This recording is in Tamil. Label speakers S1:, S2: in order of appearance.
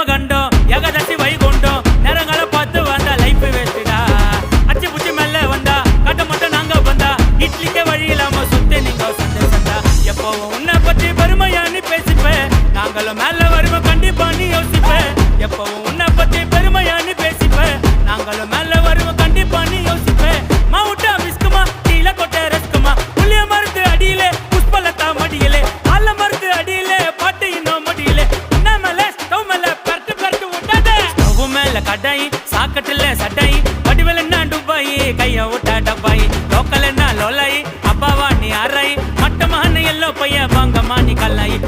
S1: கண்டம் ஏகதசி வைகுண்டம் நேரங்களை பார்த்து வந்தா லைஃப் வேஸ்டா அச்சு புச்சி மேல வந்தா கட்ட மட்டும் நாங்க வந்தா இட்லிக்கே வழி இல்லாம சுத்தி நீங்க சந்தா எப்பவும் உன்னை பத்தி பெருமையானு பேசிப்பேன் நாங்களும் மேல வருவோம் கண்டிப்பா நீ யோசிப்பேன் எப்பவும் உன்னை பத்தி பெருமையானு பேசிப்பேன் நாங்களும் மேல வருவோம் கண்டிப்பா நீ யோசிப்பேன் மாவுட்டா பிஸ்குமா கீழ கொட்ட ரஸ்குமா புளிய மருந்து அடியிலே புஷ்பலத்தா மடியிலே ஆல மருந்து அடியிலே பாட்டு இன்னும் மடியிலே உன்ன மேல ஸ்டவ் மேல பரட்டு பரட்டு விட்டாதே ஸ்டவ் மேல கடாயி சாக்கட்டுல சட்டாயி வடிவல் என்ன டுபாயி கைய விட்டா டப்பாயி லோக்கல் என்ன லோலாயி அப்பாவா நீ அறாயி மட்டமான எல்லோ பைய வாங்கம்மா நீ கல்லாயி